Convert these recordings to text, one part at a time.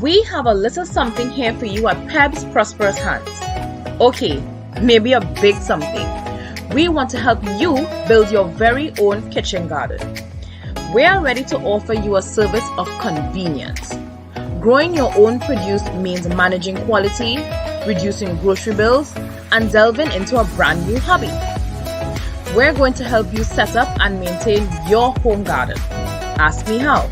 We have a little something here for you at Pebs Prosperous Hands. Okay, maybe a big something. We want to help you build your very own kitchen garden. We are ready to offer you a service of convenience. Growing your own produce means managing quality, reducing grocery bills, and delving into a brand new hobby. We're going to help you set up and maintain your home garden. Ask me how.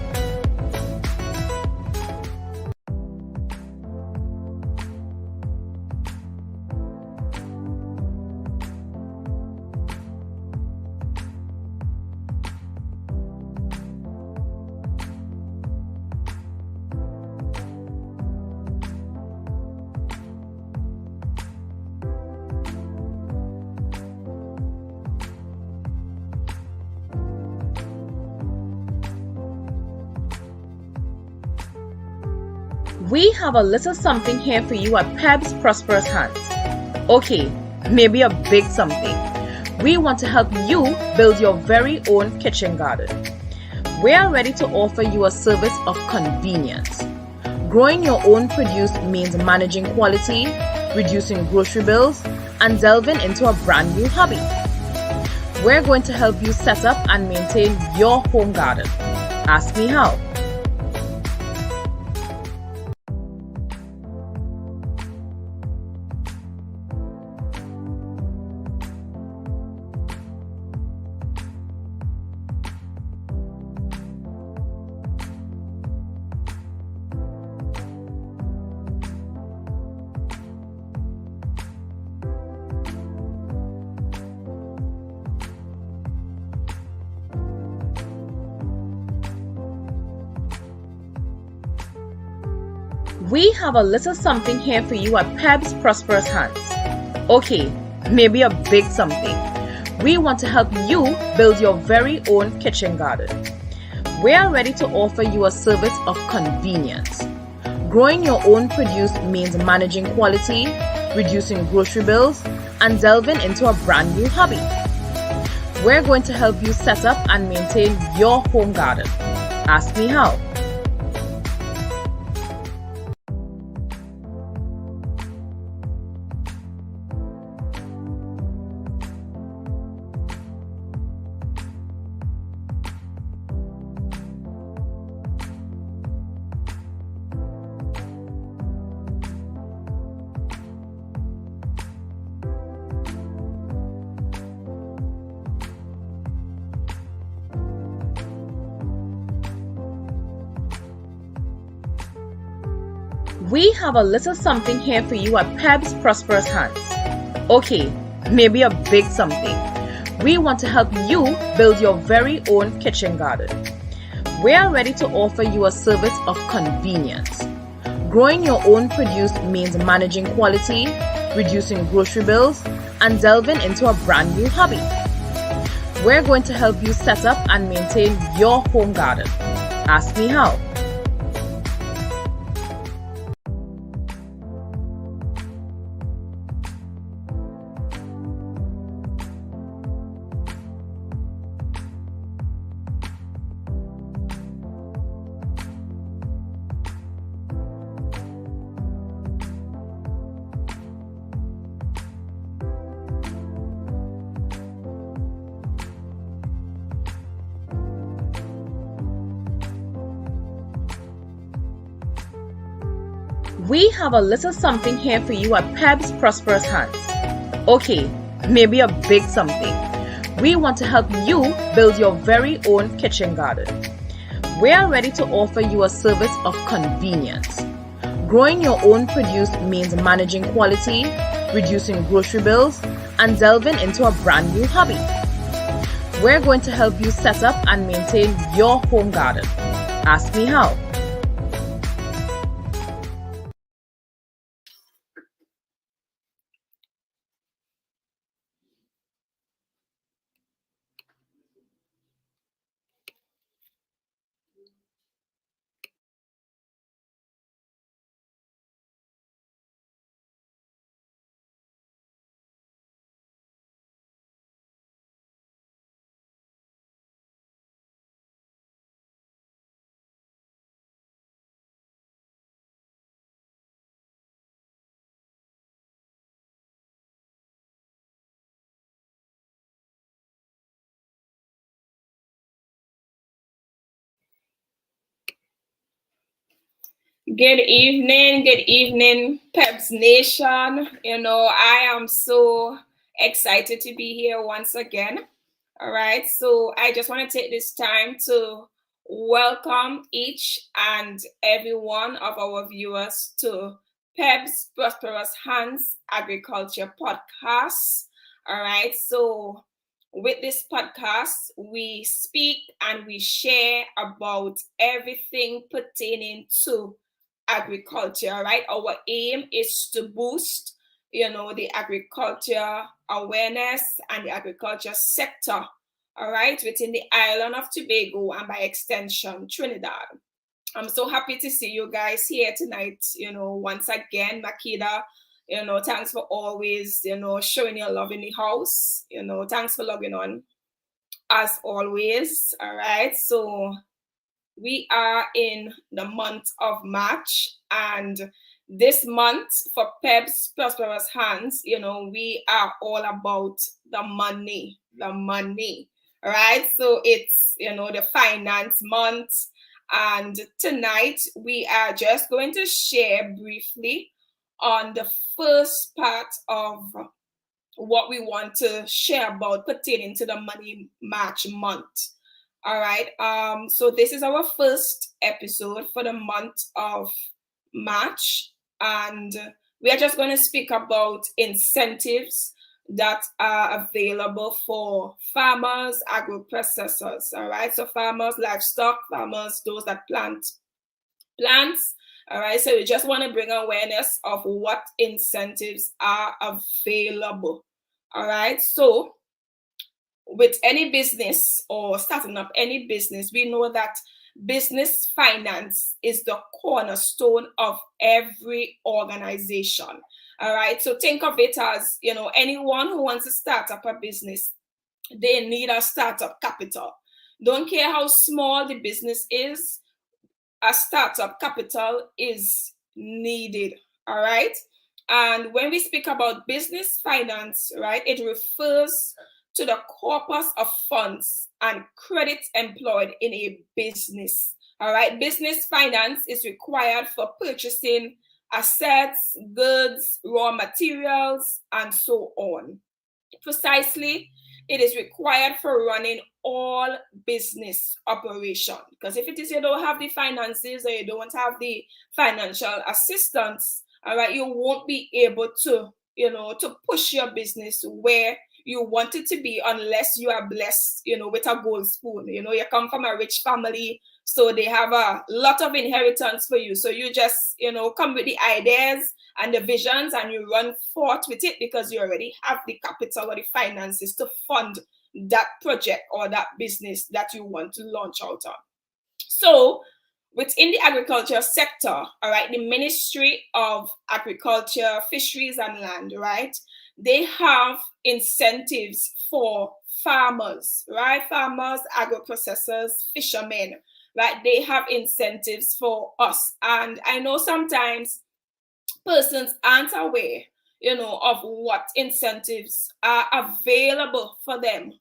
We have a little something here for you at Pebs Prosperous Hands. Okay, maybe a big something. We want to help you build your very own kitchen garden. We are ready to offer you a service of convenience. Growing your own produce means managing quality, reducing grocery bills, and delving into a brand new hobby. We're going to help you set up and maintain your home garden. Ask me how. We have a little something here for you at Pebs Prosperous Hands. Okay, maybe a big something. We want to help you build your very own kitchen garden. We are ready to offer you a service of convenience. Growing your own produce means managing quality, reducing grocery bills, and delving into a brand new hobby. We're going to help you set up and maintain your home garden. Ask me how. We have a little something here for you at Pebs Prosperous Hands. Okay, maybe a big something. We want to help you build your very own kitchen garden. We are ready to offer you a service of convenience. Growing your own produce means managing quality, reducing grocery bills, and delving into a brand new hobby. We're going to help you set up and maintain your home garden. Ask me how. We have a little something here for you at Pebs Prosperous Hands. Okay, maybe a big something. We want to help you build your very own kitchen garden. We are ready to offer you a service of convenience. Growing your own produce means managing quality, reducing grocery bills, and delving into a brand new hobby. We're going to help you set up and maintain your home garden. Ask me how. Good evening, Pebs Nation. I am so excited to be here once again. All right, so I just want to take this time to welcome each and every one of our viewers to Pebs Prosperous Hands Agriculture Podcast. All right, so with this podcast, we speak and we share about everything pertaining to agriculture, right? Our aim is to boost, the agriculture awareness and the agriculture sector, all right, within the island of Tobago and by extension, Trinidad. I'm so happy to see you guys here tonight, once again, Makida. Thanks for always, showing your love in the house. Thanks for logging on as always. All right. So we are in the month of March, and this month for Pebs Prosperous Hands, we are all about the money, all right? So it's, the finance month, and tonight we are just going to share briefly on the first part of what we want to share about pertaining to the money March month. All right. So this is our first episode for the month of March, and we are just going to speak about incentives that are available for farmers, agro-processors. All right. So farmers, livestock farmers, those that plant plants. All right. So we just want to bring awareness of what incentives are available. All right. So with any business or starting up any business, we know that business finance is the cornerstone of every organization. All right. So think of it as, anyone who wants to start up a business, they need a startup capital. Don't care how small the business is, a startup capital is needed. All right. And when we speak about business finance, right, it refers to the corpus of funds and credits employed in a business. All right. Business finance is required for purchasing assets, goods, raw materials, and so on. Precisely, it is required for running all business operation, because if it is you don't have the finances or you don't have the financial assistance, all right, you won't be able to, to push your business where you want it to be, unless you are blessed, with a gold spoon. You come from a rich family, so they have a lot of inheritance for you, so you just, come with the ideas and the visions and you run forth with it because you already have the capital or the finances to fund that project or that business that you want to launch out on. So within the agriculture sector, all right, the Ministry of Agriculture, Fisheries and Land, right, they have incentives for farmers, right? Farmers, agro-processors, fishermen, right? They have incentives for us. And I know sometimes persons aren't aware, of what incentives are available for them.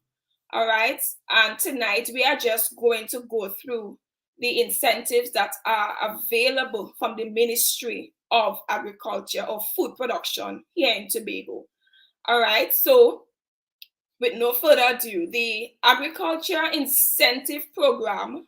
All right. And tonight we are just going to go through the incentives that are available from the Ministry of Agriculture or Food Production here in Tobago. All right. So with no further ado, the Agriculture Incentive Program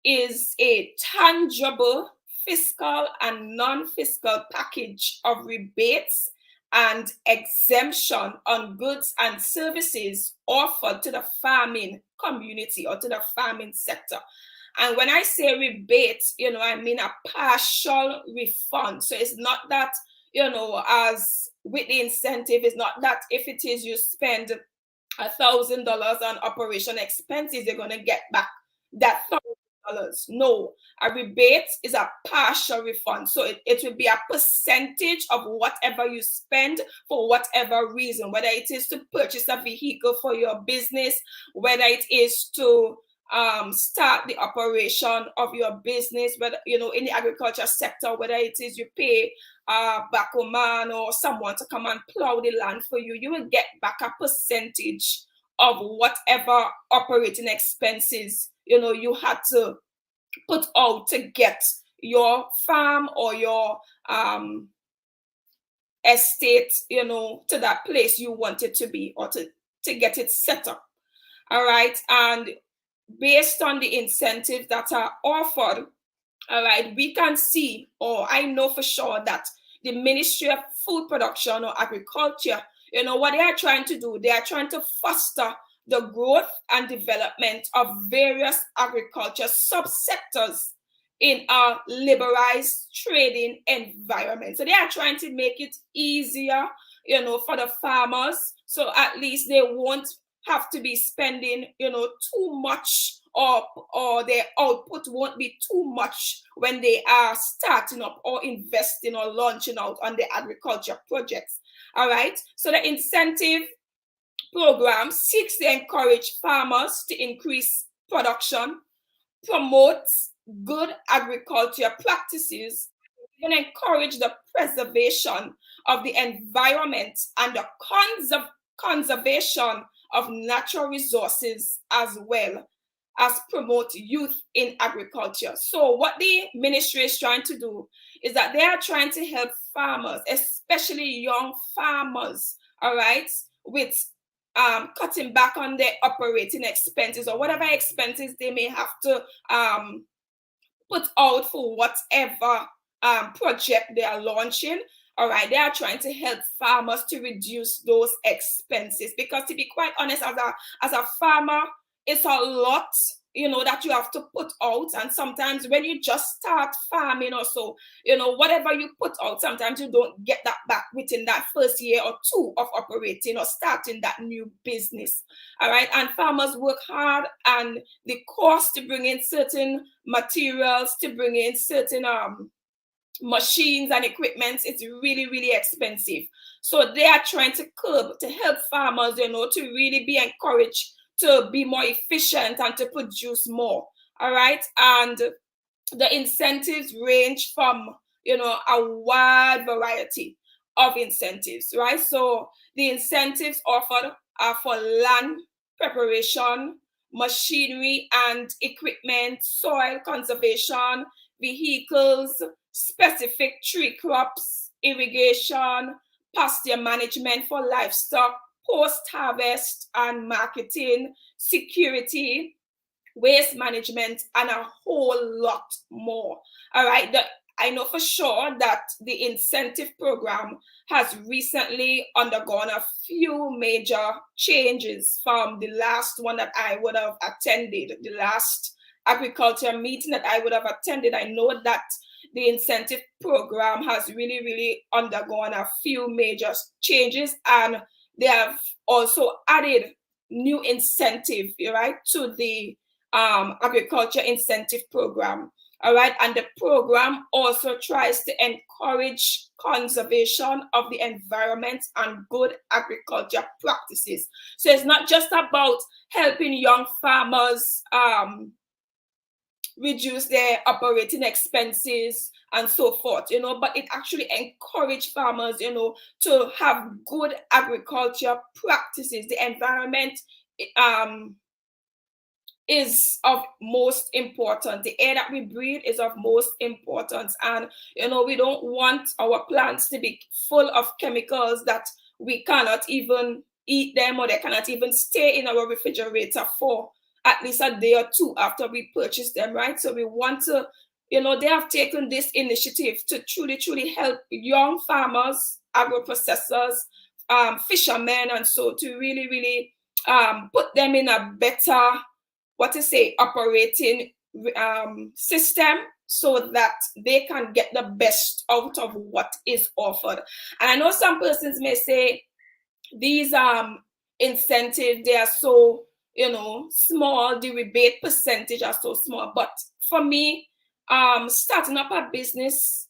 is a tangible fiscal and non-fiscal package of rebates and exemption on goods and services offered to the farming community or to the farming sector. And when I say rebate, I mean a partial refund. So it's not that, as with the incentive, it's not that if it is you spend $1,000 on operation expenses, you're going to get back that $1,000. No, a rebate is a partial refund. So it will be a percentage of whatever you spend for whatever reason, whether it is to purchase a vehicle for your business, whether it is to start the operation of your business, whether, in the agriculture sector, whether it is you pay a backhoe man or someone to come and plow the land for you, you will get back a percentage of whatever operating expenses, you had to put out to get, your farm or your estate, to that place you want it to be, or to get it set up. All right. And based on the incentives that are offered, all right, we can see, or I know for sure that the Ministry of Food Production or Agriculture, what they are trying to do, they are trying to foster the growth and development of various agriculture subsectors in a liberalized trading environment. So they are trying to make it easier, for the farmers. So at least they won't have to be spending, too much, or their output won't be too much when they are starting up or investing or launching out on the agriculture projects. All right. So the incentive program seeks to encourage farmers to increase production, promote good agriculture practices, and encourage the preservation of the environment and the conservation of natural resources, as well as promote youth in agriculture. So what the ministry is trying to do is that they are trying to help farmers, especially young farmers, all right, with cutting back on their operating expenses or whatever expenses they may have to put out for whatever project they are launching. All right, they are trying to help farmers to reduce those expenses, because to be quite honest, as a farmer, it's a lot, that you have to put out. And sometimes when you just start farming or so, whatever you put out, sometimes you don't get that back within that first year or two of operating or starting that new business. All right. And farmers work hard, and the cost to bring in certain materials, to bring in certain machines and equipment, it's really, really expensive. So they are trying to curb, to help farmers, to really be encouraged to be more efficient and to produce more. All right. And the incentives range from, a wide variety of incentives, right? So the incentives offered are for land preparation, machinery and equipment, soil conservation, vehicles, specific tree crops, irrigation, pasture management for livestock, post-harvest and marketing, security, waste management, and a whole lot more. All right. I know for sure that the incentive program has recently undergone a few major changes from the last one that I would have attended, the last agriculture meeting that I would have attended. I know that the incentive program has really, really undergone a few major changes, and they have also added new incentive, right, to the agriculture incentive program. All right. And the program also tries to encourage conservation of the environment and good agriculture practices. So it's not just about helping young farmers reduce their operating expenses and so forth, but it actually encourage farmers, to have good agriculture practices. The environment is of most importance. The air that we breathe is of most importance. And, we don't want our plants to be full of chemicals that we cannot even eat them, or they cannot even stay in our refrigerator for at least a day or two after we purchase them, right? So we want to, they have taken this initiative to truly, truly help young farmers, agro-processors, fishermen, and so to really, really put them in a better, operating system, so that they can get the best out of what is offered. And I know some persons may say these incentives, they are so, small, the rebate percentage are so small. But for me, starting up a business,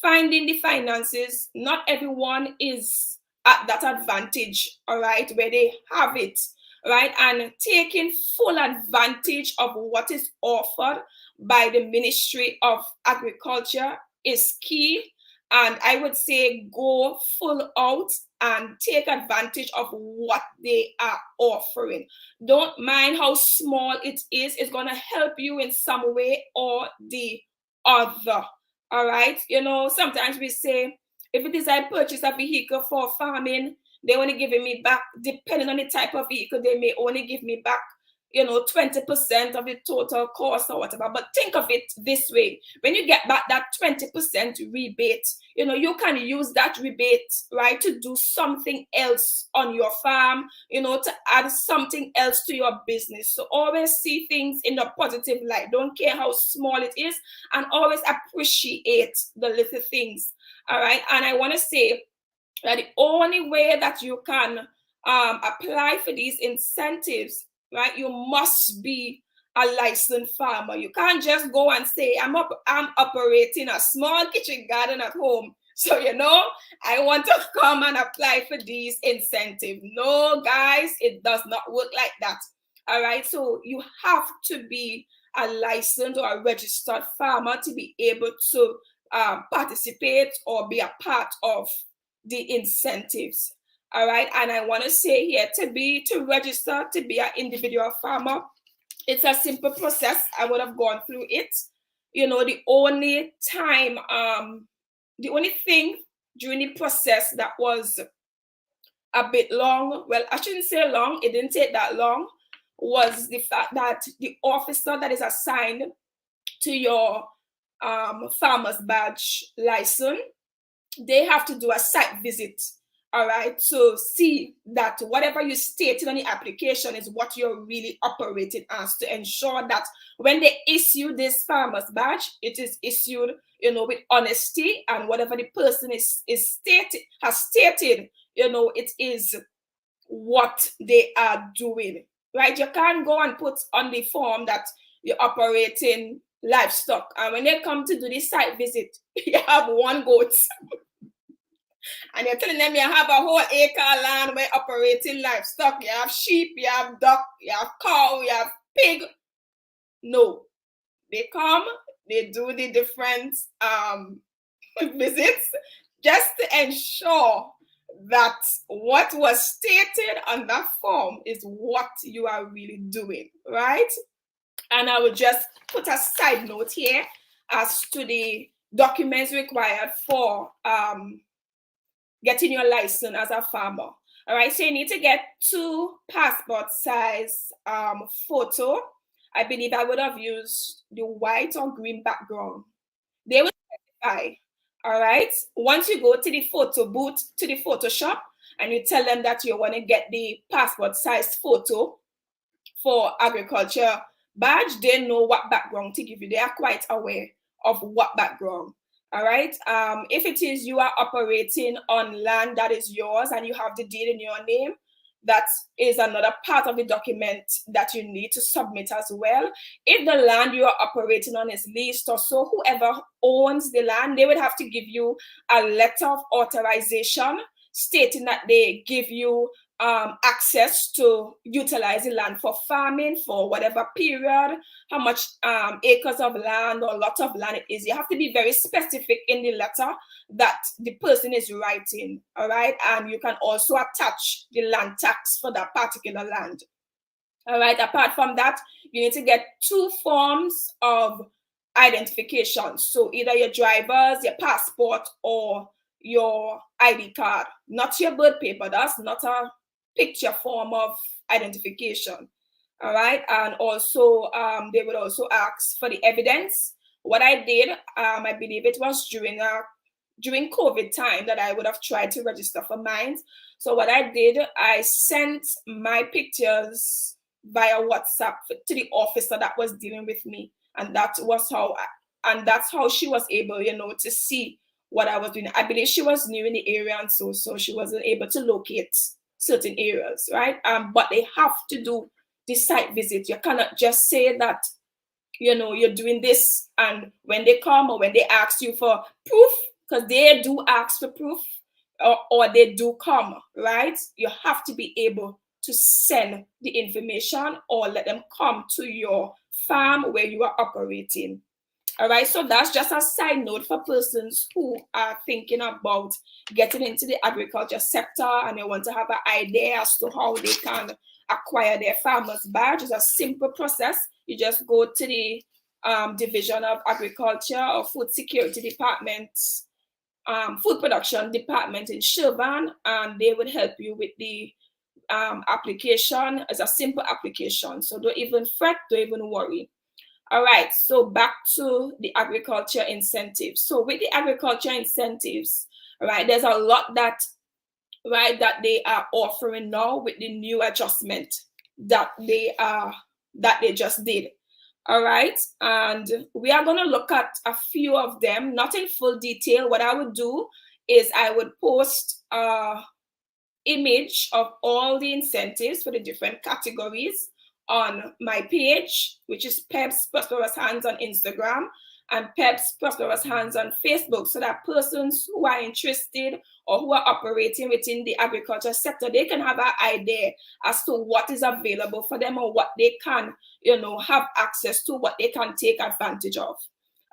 finding the finances, not everyone is at that advantage, all right, where they have it, right? And taking full advantage of what is offered by the Ministry of Agriculture is key. And I would say go full out and take advantage of what they are offering. Don't mind how small it is. It's going to help you in some way or the other. All right. Sometimes we say, if it is I purchase a vehicle for farming, they only giving me back, depending on the type of vehicle, they may only give me back 20% of the total cost or whatever. But think of it this way: when you get back that 20% rebate, you can use that rebate, right, to do something else on your farm, to add something else to your business. So always see things in a positive light. Don't care how small it is, and always appreciate the little things. All right. And I want to say that the only way that you can apply for these incentives, right, you must be a licensed farmer. You can't just go and say, I'm operating a small kitchen garden at home, so I want to come and apply for these incentives. No, guys, it does not work like that. All right, so you have to be a licensed or a registered farmer to be able to participate or be a part of the incentives. All right, and I want to say here, to register to be an individual farmer, it's a simple process. I would have gone through it. The only thing during the process that was a bit long, well, I shouldn't say long, it didn't take that long, was the fact that the officer that is assigned to your farmer's badge license, they have to do a site visit, all right, to see that whatever you stated on the application is what you're really operating as, to ensure that when they issue this farmer's badge, it is issued, with honesty, and whatever the person has stated, it is what they are doing, right? You can't go and put on the form that you're operating livestock, and when they come to do the site visit, you have one goat. And you're telling them you have a whole acre of land where operating livestock. You have sheep, you have duck, you have cow, you have pig. No. They come, they do the different visits just to ensure that what was stated on that form is what you are really doing, right? And I will just put a side note here as to the documents required for getting your license as a farmer. All right, so you need to get 2 passport size photo. I believe I would have used the white or green background. They will specify. All right, once you go to the photo booth, to the Photoshop, and you tell them that you want to get the passport size photo for agriculture badge, they know what background to give you. They are quite aware of what background. All right. If it is you are operating on land that is yours and you have the deed in your name, that is another part of the document that you need to submit as well. If the land you are operating on is leased or so, whoever owns the land, they would have to give you a letter of authorization stating that they give you access to utilize the land for farming for whatever period, how much acres of land or lot of land it is. You have to be very specific in the letter that the person is writing, all right? And you can also attach the land tax for that particular land. All right, apart from that, you need to get 2 forms of identification. So either your driver's, your passport, or your ID card, not your birth paper. That's not a picture form of identification. All right, and also they would also ask for the evidence. What I did, I believe it was during COVID time that I would have tried to register for mine. So what I did, I sent my pictures via WhatsApp to the officer that was dealing with me, and that's how she was able, to see what I was doing. I believe she was new in the area, and so she wasn't able to locate certain areas, right? But they have to do the site visit. You cannot just say that, you're doing this, and when they come or when they ask you for proof, because they do ask for proof, or they do come, right? You have to be able to send the information or let them come to your farm where you are operating. All right, so that's just a side note for persons who are thinking about getting into the agriculture sector and they want to have an idea as to how they can acquire their farmer's badge. It's a simple process. You just go to the Division of Agriculture or Food Security Department, Food Production Department in Sherburne, and they would help you with the application. It's a simple application, so don't even fret, don't even worry. All right, so back to the agriculture incentives. So with the agriculture incentives, all right, there's a lot that, right, that they are offering now with the new adjustment that they just did. All right, and we are going to look at a few of them, not in full detail. What I would do is I would post image of all the incentives for the different categories on my page, which is Pebs Prosperous Hands on Instagram and Pebs Prosperous Hands on Facebook, so that persons who are interested or who are operating within the agriculture sector, they can have an idea as to what is available for them or what they can, have access to, what they can take advantage of.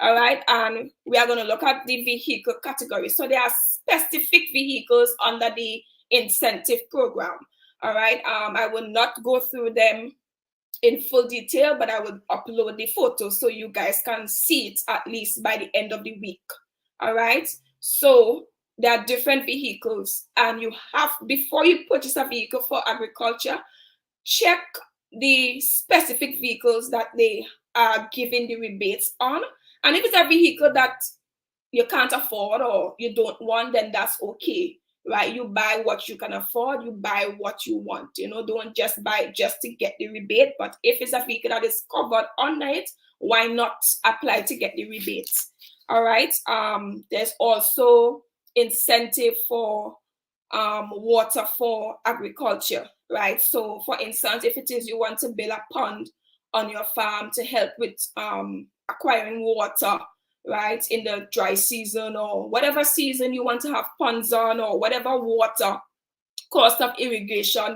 All right, and we are going to look at the vehicle category. So there are specific vehicles under the incentive program. All right, I will not go through them in full detail, but I would upload the photos so you guys can see it at least by the end of the week. All right, so there are different vehicles, and you have, before you purchase a vehicle for agriculture, check the specific vehicles that they are giving the rebates on. And if it's a vehicle that you can't afford or you don't want, then that's okay. Right, you buy what you can afford, you buy what you want, don't just buy just to get the rebate. But if it's a vehicle that is covered under it, why not apply to get the rebates? All right, there's also incentive for water for agriculture, right? So for instance, if it is you want to build a pond on your farm to help with acquiring water, right, in the dry season or whatever season you want to have ponds on, or whatever water, cost of irrigation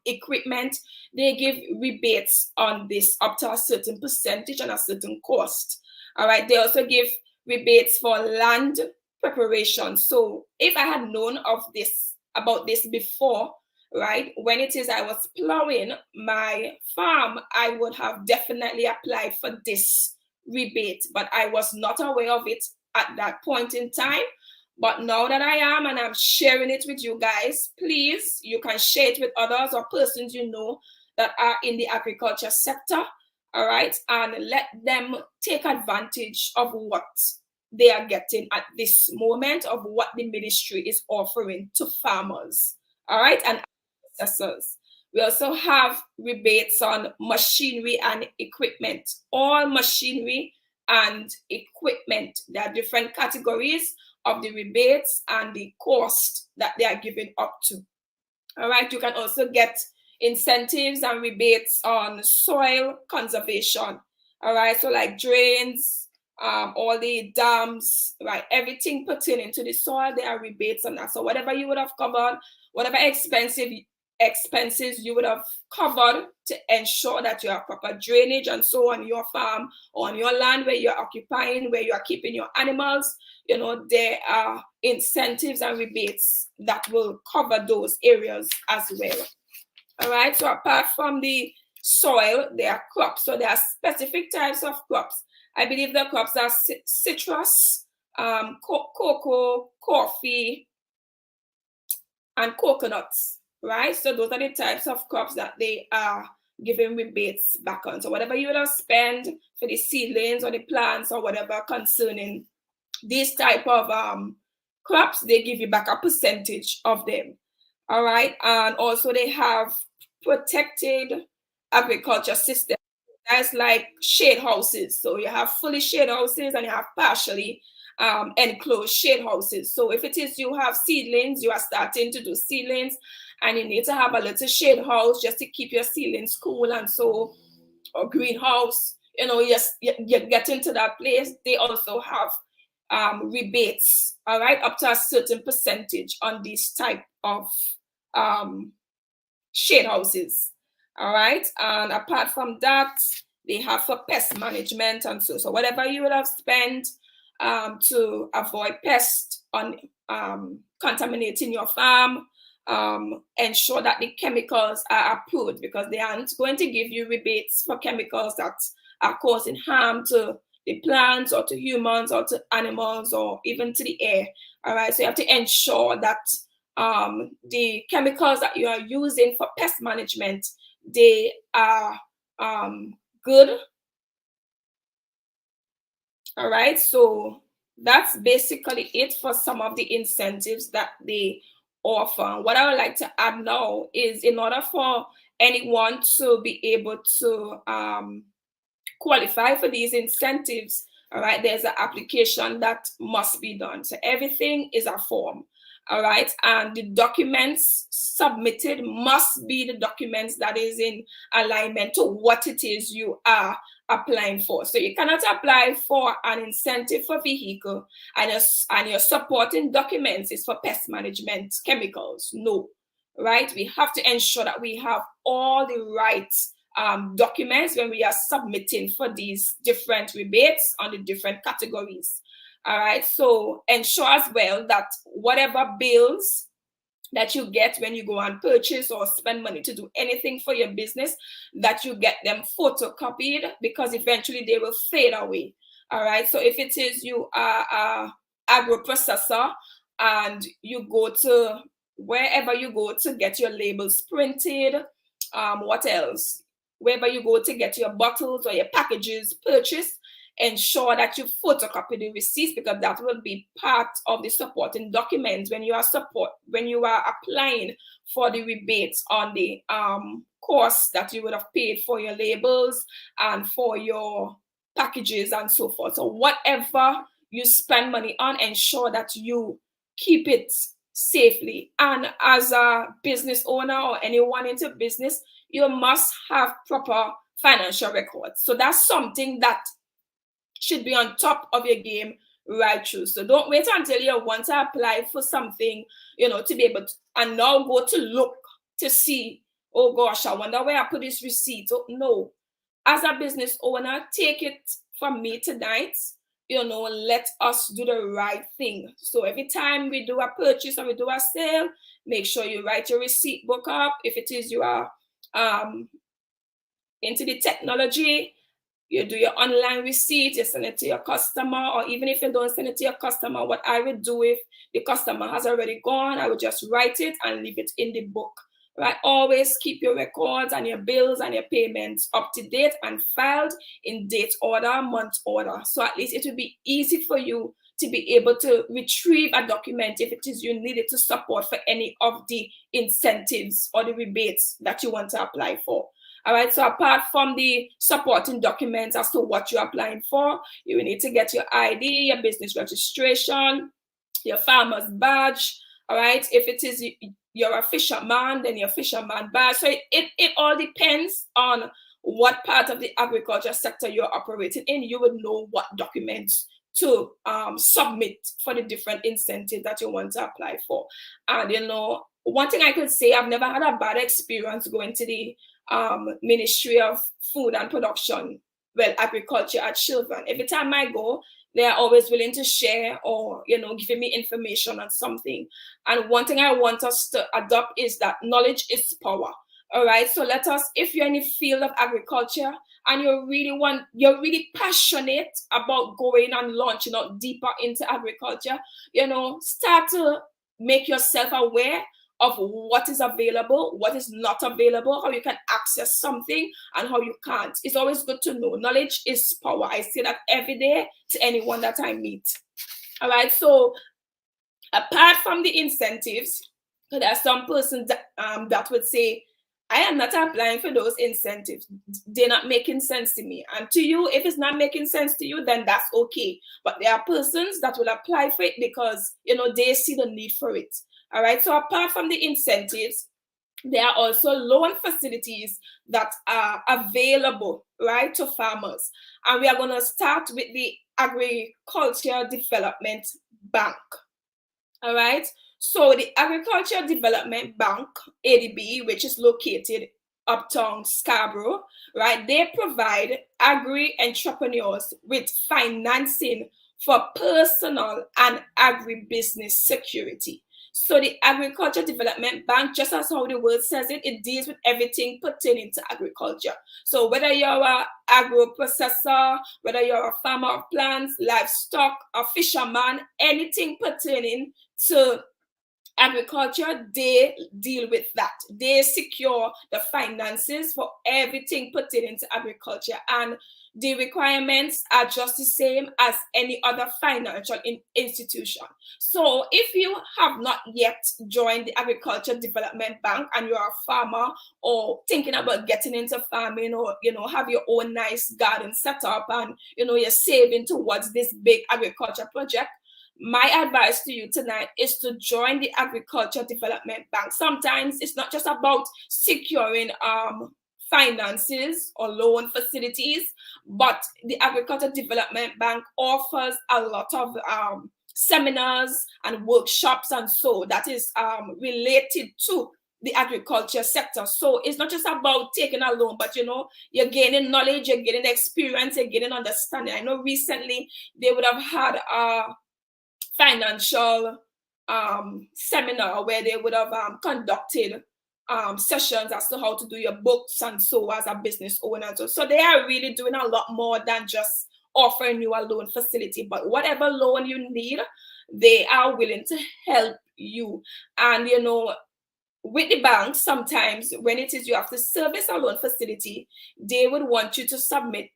equipment, they give rebates on this up to a certain percentage and a certain cost. All right, they also give rebates for land preparation. So if I had known about this before, right, when it is I was plowing my farm, I would have definitely applied for this rebate, but I was not aware of it at that point in time. But now that I am, and I'm sharing it with you guys, please, you can share it with others or persons you know that are in the agriculture sector, all right, and let them take advantage of what they are getting at this moment, of what the ministry is offering to farmers, all right, and processors. We also have rebates on machinery and equipment. All machinery and equipment, there are different categories of the rebates and the cost that they are giving up to. All right, you can also get incentives and rebates on soil conservation. All right, so like drains, all the dams, right, everything pertaining to the soil, there are rebates on that. So whatever you would have covered, whatever expenses you would have covered to ensure that you have proper drainage and so on your farm or on your land where you're occupying, where you are keeping your animals, there are incentives and rebates that will cover those areas as well. All right, so apart from the soil, there are crops. So there are specific types of crops. I believe the crops are citrus, cocoa, coffee, and coconuts, right? So those are the types of crops that they are giving rebates back on. So whatever you would have spent for the seedlings or the plants or whatever concerning these type of crops, they give you back a percentage of them. All right, and also they have protected agriculture systems. That's like shade houses. So you have fully shade houses and you have partially enclosed shade houses. So if it is you have seedlings, you are starting to do seedlings, and you need to have a little shade house just to keep your seedlings cool, and so, or greenhouse, you get into that place, they also have rebates, all right, up to a certain percentage on these type of shade houses. All right, and apart from that, they have for pest management and so whatever you would have spent to avoid pests on contaminating your farm, ensure that the chemicals are approved, because they aren't going to give you rebates for chemicals that are causing harm to the plants or to humans or to animals or even to the air. All right, so you have to ensure that the chemicals that you are using for pest management, they are good. All right, so that's basically it for some of the incentives that they offer. What I would like to add now is, in order for anyone to be able to qualify for these incentives, all right, there's an application that must be done. So everything is a form, all right, and the documents submitted must be the documents that is in alignment to what it is you are applying for. So you cannot apply for an incentive for vehicle and your supporting documents is for pest management chemicals. No, right? We have to ensure that we have all the right documents when we are submitting for these different rebates on the different categories. All right, so ensure as well that whatever bills that you get when you go and purchase or spend money to do anything for your business, that you get them photocopied, because eventually they will fade away. All right, so if it is you are a agro-processor and you go to wherever you go to get your labels printed, what else? Wherever you go to get your bottles or your packages purchased, ensure that you photocopy the receipts, because that will be part of the supporting documents when you are applying for the rebates on the cost that you would have paid for your labels and for your packages and so forth. So whatever you spend money on, ensure that you keep it safely. And as a business owner or anyone into business, you must have proper financial records. So that's something that should be on top of your game right through. So don't wait until you want to apply for something, to be able to, and now go to look to see, oh gosh, I wonder where I put this receipt. Oh, no. As a business owner, take it from me tonight. Let us do the right thing. So every time we do a purchase or we do a sale, make sure you write your receipt book up. If it is you are into the technology, you do your online receipt, you send it to your customer, or even if you don't send it to your customer, what I would do if the customer has already gone, I would just write it and leave it in the book. Right? Always keep your records and your bills and your payments up to date and filed in date order, month order. So at least it will be easy for you to be able to retrieve a document if it is you need it to support for any of the incentives or the rebates that you want to apply for. All right, so apart from the supporting documents as to what you're applying for, you will need to get your ID, your business registration, your farmer's badge. All right, if it is you're a fisherman, then your fisherman badge. So it all depends on what part of the agriculture sector you're operating in. You would know what documents to submit for the different incentives that you want to apply for. And one thing I could say, I've never had a bad experience going to the Ministry of Food and Production, agriculture at Children. Every time I go, they are always willing to share or giving me information on something. And one thing I want us to adopt is that knowledge is power. All right, so let us, if you're in the field of agriculture and you're really passionate about going and launching out deeper into agriculture, start to make yourself aware of what is available, what is not available, how you can access something and how you can't. It's always good to know. Knowledge is power. I say that every day to anyone that I meet. All right, so apart from the incentives, there are some persons that would say, I am not applying for those incentives. They're not making sense to me. And to you, if it's not making sense to you, then that's okay. But there are persons that will apply for it because, they see the need for it. All right, so apart from the incentives, there are also loan facilities that are available, right, to farmers. And we are going to start with the Agriculture Development Bank. All right, so the Agriculture Development Bank, ADB, which is located uptown Scarborough, right, they provide agri-entrepreneurs with financing for personal and agribusiness security. So the Agriculture Development Bank, just as how the word says it, it deals with everything pertaining to agriculture. So whether you're an agro-processor, whether you're a farmer of plants, livestock, a fisherman, anything pertaining to agriculture, they deal with that. They secure the finances for everything pertaining to agriculture, and the requirements are just the same as any other financial institution. So if you have not yet joined the Agriculture Development Bank and you're a farmer or thinking about getting into farming, or have your own nice garden set up, and you're saving towards this big agriculture project, my advice to you tonight is to join the Agriculture Development Bank. Sometimes it's not just about securing finances or loan facilities, but the Agriculture Development Bank offers a lot of seminars and workshops and so that is related to the agriculture sector. So it's not just about taking a loan, but you're gaining knowledge, you're gaining experience, you're gaining understanding. I know recently they would have had a financial seminar where they would have conducted sessions as to how to do your books and so as a business owner. So they are really doing a lot more than just offering you a loan facility, but whatever loan you need, they are willing to help you. And with the bank, sometimes when it is you have to service a loan facility, they would want you to submit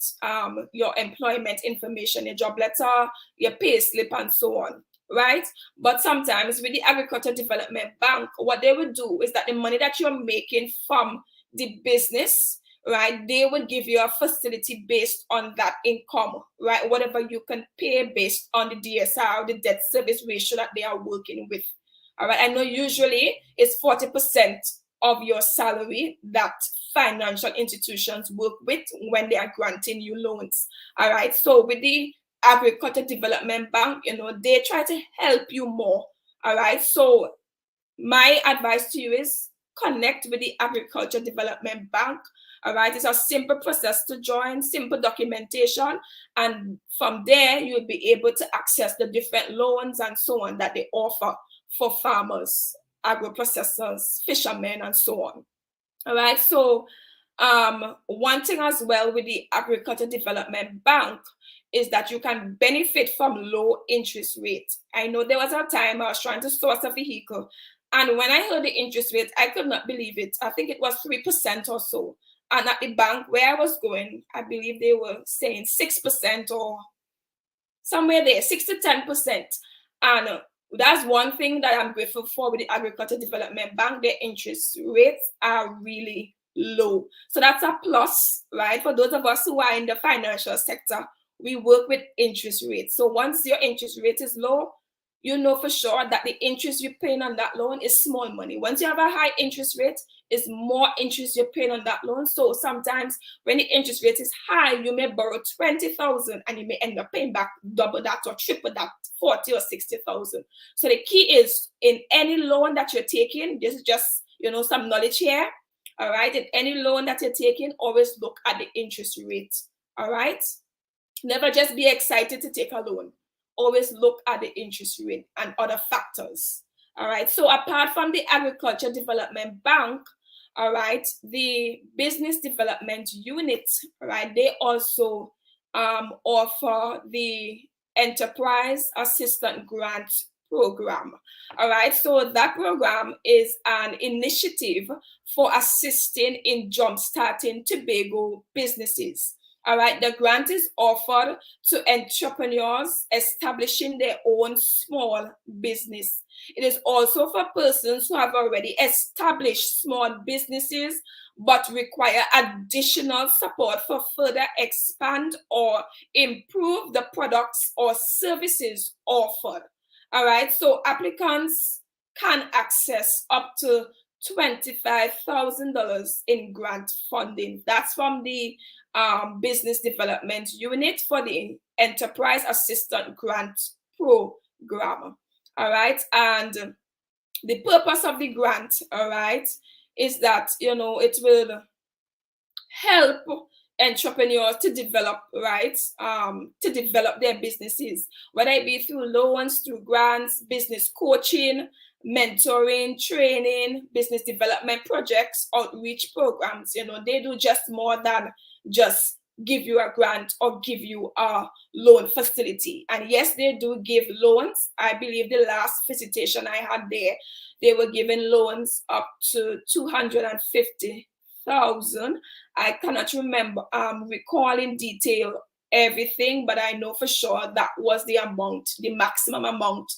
your employment information, your job letter, your pay slip, and so on, right? But sometimes with the Agriculture Development Bank, what they would do is that the money that you're making from the business, right, they would give you a facility based on that income, right? Whatever you can pay based on the DSR, the debt service ratio that they are working with. All right, I know usually it's 40% of your salary that financial institutions work with when they are granting you loans. All right, so with the Agriculture Development Bank, they try to help you more. All right, so my advice to you is connect with the Agriculture Development Bank. All right, it's a simple process to join, simple documentation, and from there you'll be able to access the different loans and so on that they offer for farmers, agro-processors, fishermen, and so on. All right, so one thing as well with the Agriculture Development Bank is that you can benefit from low interest rates. I know there was a time I was trying to source a vehicle, and when I heard the interest rate, I could not believe it. I think it was 3% or so. And at the bank where I was going, I believe they were saying 6% or somewhere there, 6 to 10%. And that's one thing that I'm grateful for with the Agriculture Development Bank. Their interest rates are really low. So that's a plus, right? For those of us who are in the financial sector, we work with interest rates. So once your interest rate is low, you know for sure that the interest you're paying on that loan is small money. Once you have a high interest rate, it's more interest you're paying on that loan. So sometimes when the interest rate is high, you may borrow 20,000 and you may end up paying back double that or triple that, 40 or 60,000. So the key is in any loan that you're taking, this is just some knowledge here. All right, in any loan that you're taking, always look at the interest rate. All right, never just be excited to take a loan. Always look at the interest rate and other factors. All right, so apart from the Agriculture Development Bank, all right, the Business Development Unit, all right, they also offer the Enterprise Assistant Grant Program. All right, so that program is an initiative for assisting in jumpstarting Tobago businesses. All right, the grant is offered to entrepreneurs establishing their own small business. It is also for persons who have already established small businesses but require additional support for further expand or improve the products or services offered. All right, so applicants can access up to $25,000 in grant funding. That's from the Business Development Unit for the Enterprise Assistant Grant Program. All right, and the purpose of the grant, all right, is that it will help entrepreneurs to develop, right, to develop their businesses, whether it be through loans, through grants, business coaching, mentoring, training, business development projects, outreach programs. They do just more than just give you a grant or give you a loan facility. And yes, they do give loans. I believe the last visitation I had there, they were giving loans up to 250,000. I cannot remember recall in detail everything, but I know for sure that was the amount, the maximum amount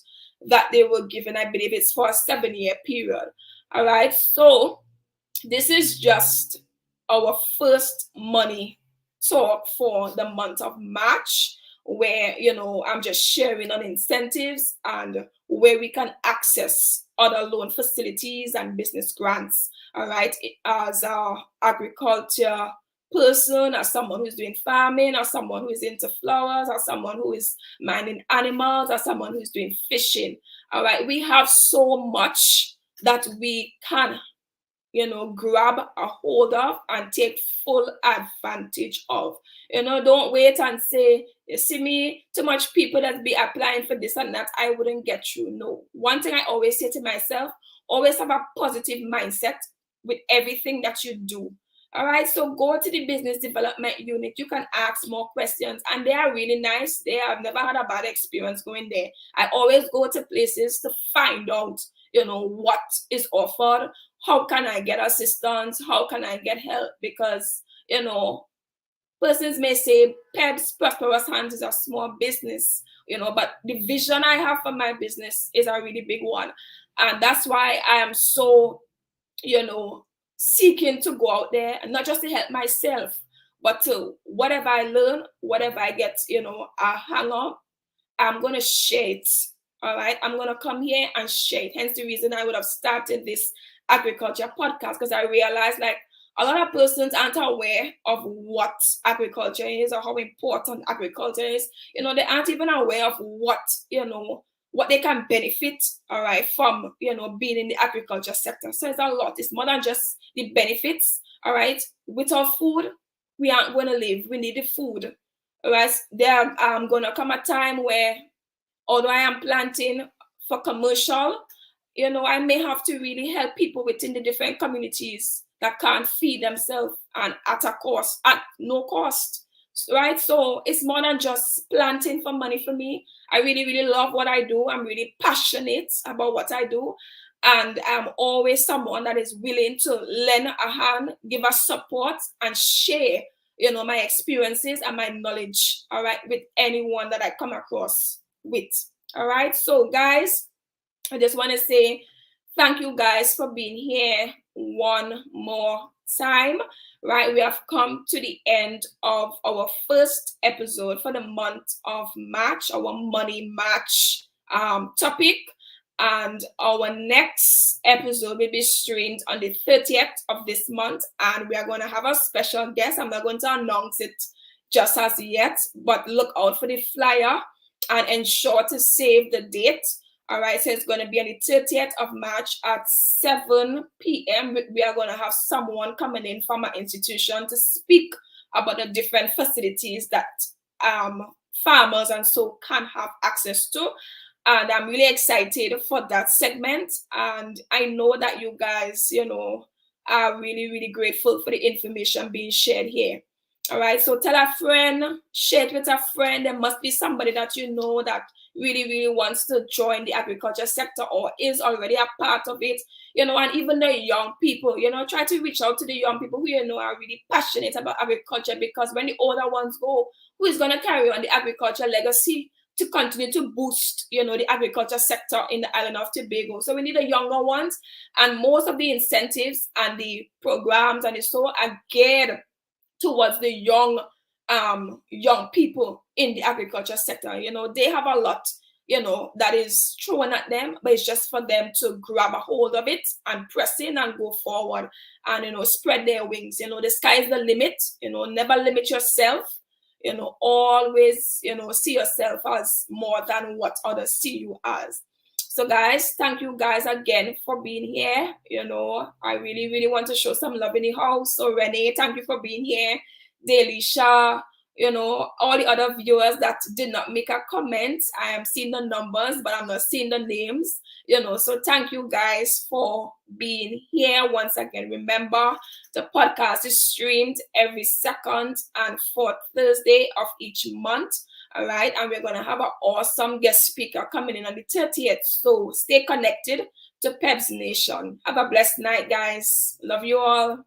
that they were given. I believe it's for a 7-year period. All right, so this is just our first money talk for the month of March, where I'm just sharing on incentives and where we can access other loan facilities and business grants. All right, as a agriculture person, as someone who's doing farming, or someone who is into flowers, or someone who is minding animals, or someone who's doing fishing. All right, we have so much that we can grab a hold of and take full advantage of. Don't wait and say, you see me, too much people that be applying for this and that, I wouldn't get through. No. One thing I always say to myself, always have a positive mindset with everything that you do. All right, so go to the business development unit. You can ask more questions, and they are really nice. I've never had a bad experience going there. I always go to places to find out, what is offered. How can I get assistance? How can I get help? Because, persons may say Pebs Prosperous Hands is a small business, but the vision I have for my business is a really big one. And that's why I am so, seeking to go out there, and not just to help myself, but to whatever I learn, whatever I get, a hang on, I'm going to share it. All right. I'm going to come here and share it. Hence the reason I would have started this agriculture podcast, because I realized like a lot of persons aren't aware of what agriculture is or how important agriculture is. They aren't even aware of what they can benefit, all right, from being in the agriculture sector. So it's a lot. It's more than just the benefits. All right. Without food, we aren't going to live. We need the food. All right. There gonna come a time where, although I am planting for commercial, I may have to really help people within the different communities that can't feed themselves and at no cost, right? So it's more than just planting for money for me. I really, really love what I do. I'm really passionate about what I do. And I'm always someone that is willing to lend a hand, give us support, and share, my experiences and my knowledge, all right, with anyone that I come across with. All right. So, guys, I just want to say thank you guys for being here one more time. Right, we have come to the end of our first episode for the month of March, our Money March topic. And our next episode will be streamed on the 30th of this month. And we are going to have a special guest. I'm not going to announce it just as yet, but look out for the flyer and ensure to save the date. All right, so it's going to be on the 30th of March at 7 p.m. We are going to have someone coming in from our institution to speak about the different facilities that farmers and so can have access to. And I'm really excited for that segment. And I know that you guys, are really, really grateful for the information being shared here. All right, so tell a friend, share it with a friend. There must be somebody that that really, really wants to join the agriculture sector or is already a part of it, and even the young people, try to reach out to the young people who, are really passionate about agriculture, because when the older ones go, who is going to carry on the agriculture legacy to continue to boost, the agriculture sector in the island of Tobago? So we need the younger ones, and most of the incentives and the programs and so are geared towards the young people in the agriculture sector. They have a lot, that is thrown at them, but it's just for them to grab a hold of it and press in and go forward and, spread their wings. The sky is the limit. Never limit yourself. Always, see yourself as more than what others see you as. So guys, thank you guys again for being here. I really, really want to show some love in the house. So Renee, thank you for being here. Delisha, all the other viewers that did not make a comment. I am seeing the numbers, but I'm not seeing the names, So thank you guys for being here once again. Remember, the podcast is streamed every second and fourth Thursday of each month. All right. And we're going to have an awesome guest speaker coming in on the 30th. So stay connected to Pebs Nation. Have a blessed night, guys. Love you all.